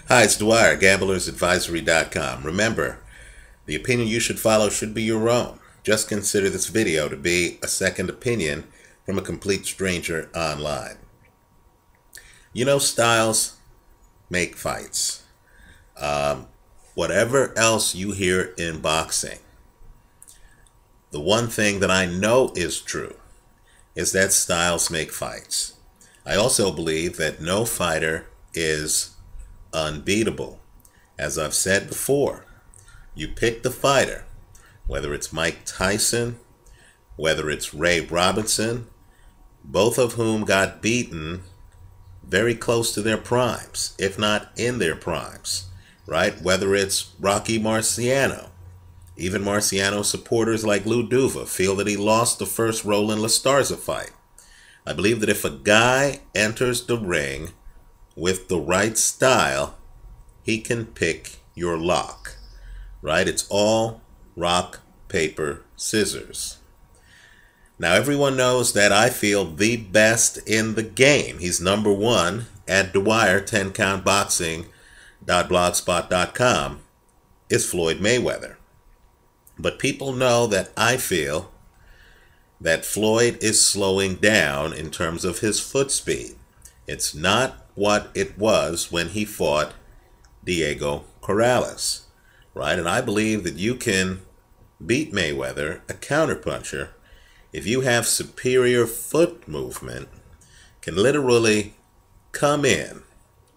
Hi, it's Dwyer, gamblersadvisory.com. Remember, the opinion you should follow should be your own. Just consider this video to be a second opinion from a complete stranger online. You know, styles make fights. Whatever else you hear in boxing, the one thing that I know is true is that styles make fights. I also believe that no fighter is unbeatable. As I've said before, you pick the fighter, whether it's Mike Tyson, whether it's Ray Robinson, both of whom got beaten very close to their primes, if not in their primes, right? Whether it's Rocky Marciano, even Marciano supporters like Lou Duva feel that he lost the first Roland LaStarza fight. I believe that if a guy enters the ring with the right style, he can pick your lock, right? It's all rock, paper, scissors. Now, everyone knows that I feel the best in the game. He's number one at Dwyer, 10countboxing.blogspot.com, is Floyd Mayweather. But people know that I feel that Floyd is slowing down in terms of his foot speed. It's not what it was when he fought Diego Corrales, right? And I believe that you can beat Mayweather, a counterpuncher, if you have superior foot movement, can literally come in,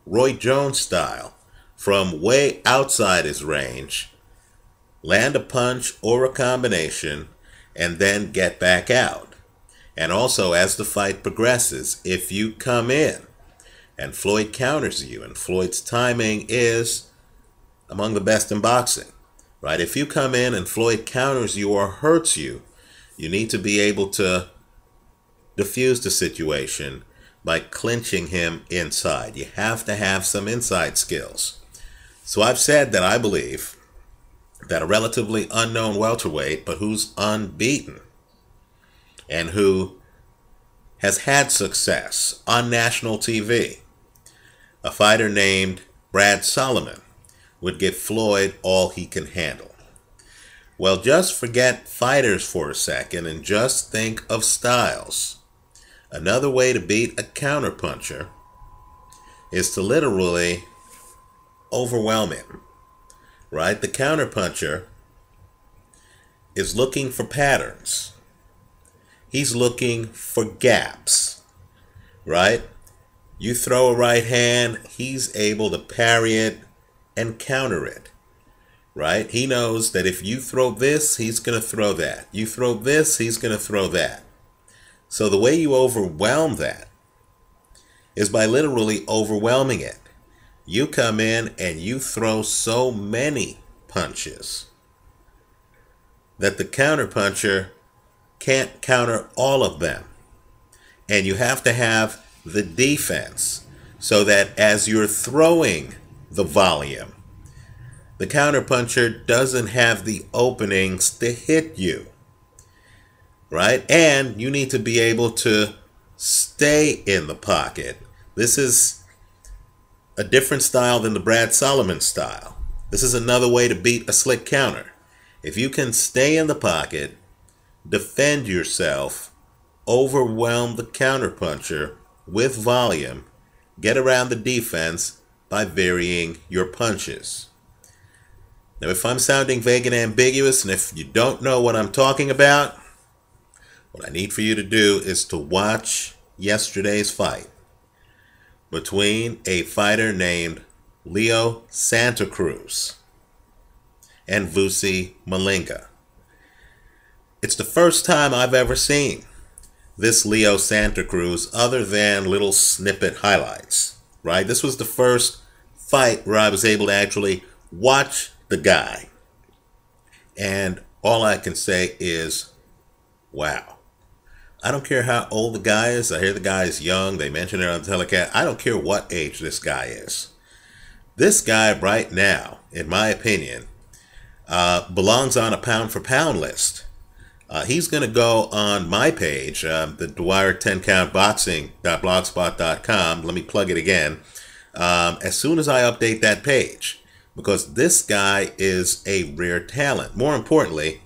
Roy Jones style, from way outside his range, land a punch or a combination, and then get back out. And also, as the fight progresses, if you come in and Floyd counters you, and Floyd's timing is among the best in boxing, right? If you come in and Floyd counters you or hurts you, you need to be able to diffuse the situation by clinching him inside. You have to have some inside skills. So I've said that I believe that a relatively unknown welterweight, but who's unbeaten and who has had success on national TV, a fighter named Brad Solomon, would give Floyd all he can handle. Well, just forget fighters for a second and just think of styles. Another way to beat a counterpuncher is to literally overwhelm him, right? The counterpuncher is looking for patterns. He's looking for gaps, right? You throw a right hand, he's able to parry it and counter it, right? He knows that if you throw this, he's going to throw that. You throw this, he's going to throw that. So the way you overwhelm that is by literally overwhelming it. You come in and you throw so many punches that the counterpuncher can't counter all of them. And you have to have the defense so that as you're throwing the volume, the counterpuncher doesn't have the openings to hit you, right? And you need to be able to stay in the pocket. This is a different style than the Brad Solomon style. This is another way to beat a slick counter. If you can stay in the pocket, defend yourself, overwhelm the counterpuncher with volume, get around the defense by varying your punches. Now, if I'm sounding vague and ambiguous, and if you don't know what I'm talking about, what I need for you to do is to watch yesterday's fight between a fighter named Leo Santa Cruz and Vusi Malinga. It's the first time I've ever seen this Leo Santa Cruz other than little snippet highlights, right? This was the first fight where I was able to actually watch the guy. And all I can say is, wow. I don't care how old the guy is. I hear the guy is young. They mention it on the telecast. I don't care what age this guy is. This guy right now, in my opinion, belongs on a pound-for-pound list. He's going to go on my page, the Dwyer 10countboxing.blogspot.com. Let me plug it again. as soon as I update that page, because this guy is a rare talent. More importantly,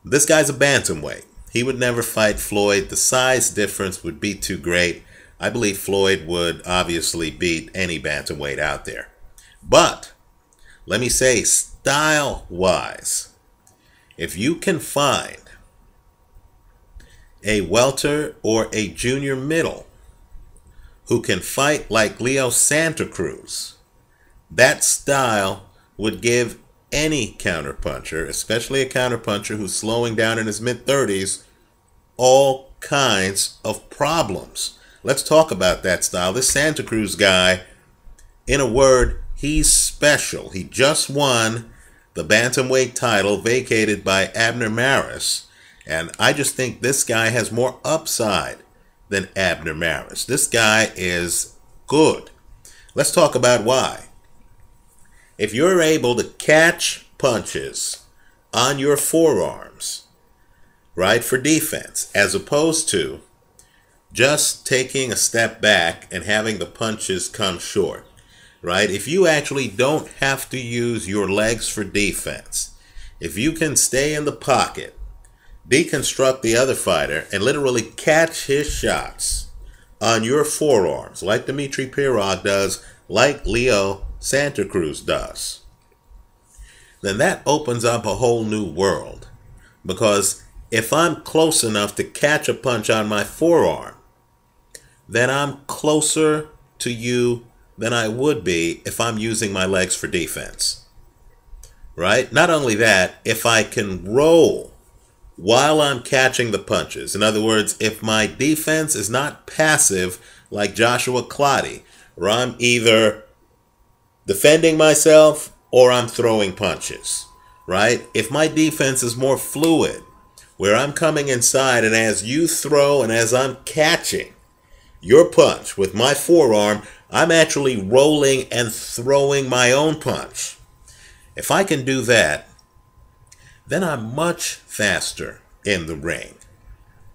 this guy's a bantamweight. He would never fight Floyd. The size difference would be too great. I believe Floyd would obviously beat any bantamweight out there. But let me say, style-wise, if you can find a welter or a junior middle who can fight like Leo Santa Cruz, that style would give any counterpuncher, especially a counterpuncher who's slowing down in his mid-30s, all kinds of problems. Let's talk about that style. This Santa Cruz guy, in a word, he's special. He just won the bantamweight title vacated by Abner Maris. And I just think this guy has more upside than Abner Maris. This guy is good. Let's talk about why. If you're able to catch punches on your forearms, right, for defense, as opposed to just taking a step back and having the punches come short, right? If you actually don't have to use your legs for defense, if you can stay in the pocket, deconstruct the other fighter, and literally catch his shots on your forearms, like Dmitry Pirog does, like Leo Santa Cruz does, then that opens up a whole new world. Because if I'm close enough to catch a punch on my forearm, then I'm closer to you than I would be if I'm using my legs for defense. Right? Not only that, if I can roll while I'm catching the punches, in other words, if my defense is not passive like Joshua Clottey, where I'm either defending myself or I'm throwing punches, right? If my defense is more fluid, where I'm coming inside and as you throw and as I'm catching your punch with my forearm, I'm actually rolling and throwing my own punch. If I can do that, then I'm much faster in the ring.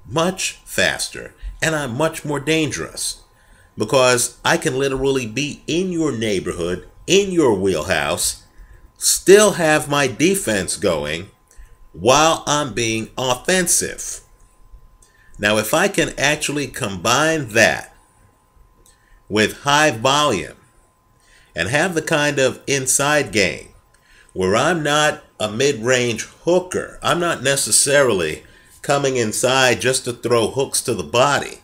Much faster. And I'm much more dangerous. Because I can literally be in your neighborhood, in your wheelhouse, still have my defense going while I'm being offensive. Now, if I can actually combine that with high volume and have the kind of inside game where I'm not a mid-range hooker, I'm not necessarily coming inside just to throw hooks to the body,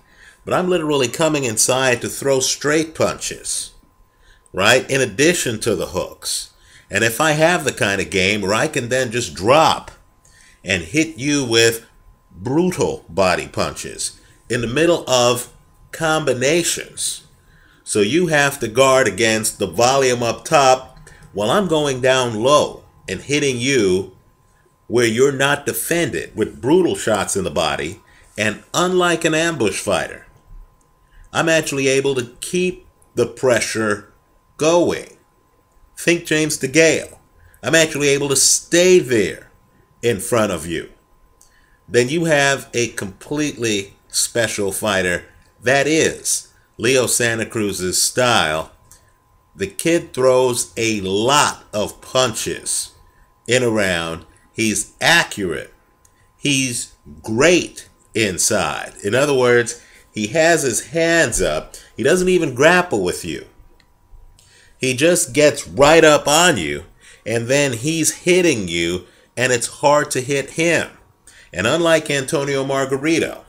but I'm literally coming inside to throw straight punches, right, in addition to the hooks. And if I have the kind of game where I can then just drop and hit you with brutal body punches in the middle of combinations, so you have to guard against the volume up top while I'm going down low and hitting you where you're not defended with brutal shots in the body. And unlike an ambush fighter, I'm actually able to keep the pressure going. Think James DeGale. I'm actually able to stay there in front of you. Then you have a completely special fighter. That is Leo Santa Cruz's style. The kid throws a lot of punches in a round. He's accurate. He's great inside. In other words, he has his hands up. He doesn't even grapple with you. He just gets right up on you, and then he's hitting you, and it's hard to hit him. And unlike Antonio Margarito,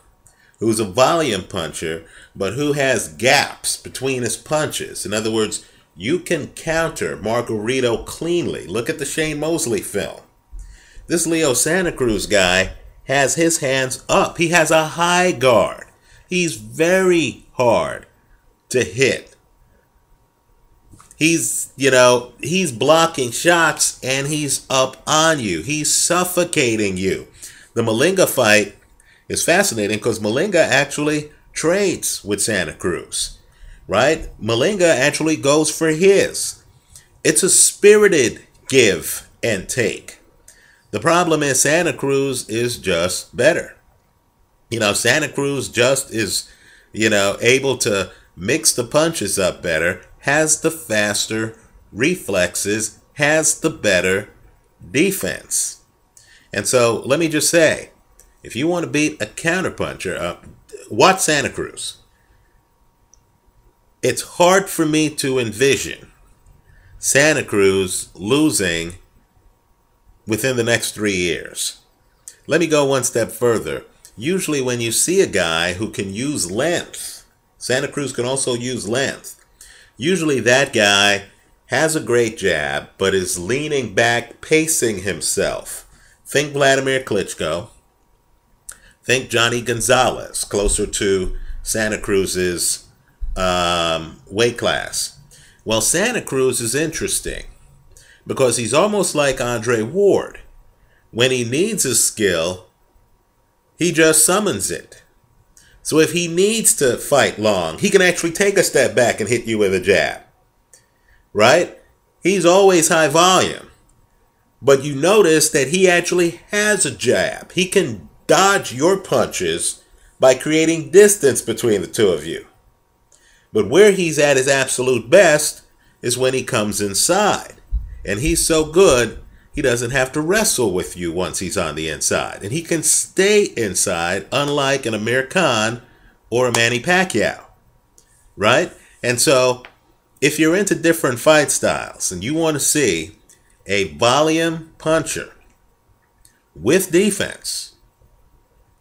who's a volume puncher, but who has gaps between his punches. In other words, you can counter Margarito cleanly. Look at the Shane Mosley film. This Leo Santa Cruz guy has his hands up. He has a high guard. He's very hard to hit. He's blocking shots and he's up on you. He's suffocating you. The Malinga fight is fascinating because Malinga actually trades with Santa Cruz, right? Malinga actually goes for his. It's a spirited give and take. The problem is Santa Cruz is just better. Santa Cruz just is, able to mix the punches up better, has the faster reflexes, has the better defense. And so let me just say, if you want to beat a counterpuncher, watch Santa Cruz. It's hard for me to envision Santa Cruz losing within the next 3 years. Let me go one step further. Usually when you see a guy who can use length, Santa Cruz can also use length. Usually that guy has a great jab, but is leaning back, pacing himself. Think Vladimir Klitschko. Think Johnny Gonzalez, closer to Santa Cruz's weight class. Well, Santa Cruz is interesting because he's almost like Andre Ward. When he needs a skill, he just summons it. So if he needs to fight long, he can actually take a step back and hit you with a jab. Right? He's always high volume. But you notice that he actually has a jab. He can dodge your punches by creating distance between the two of you. But where he's at his absolute best is when he comes inside. And he's so good, he doesn't have to wrestle with you once he's on the inside. And he can stay inside, unlike an Amir Khan or a Manny Pacquiao. Right? And so, if you're into different fight styles and you want to see a volume puncher with defense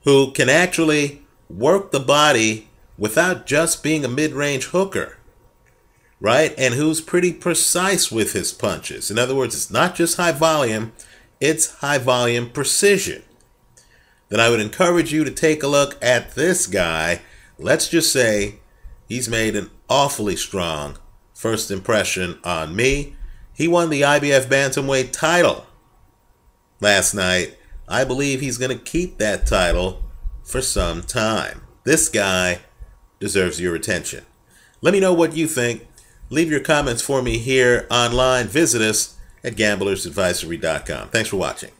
who can actually work the body without just being a mid-range hooker, right? And who's pretty precise with his punches. In other words, it's not just high volume, it's high volume precision. Then I would encourage you to take a look at this guy. Let's just say he's made an awfully strong first impression on me. He won the IBF Bantamweight title last night. I believe he's going to keep that title for some time. This guy deserves your attention. Let me know what you think. Leave your comments for me here online. Visit us at gamblersadvisory.com. Thanks for watching.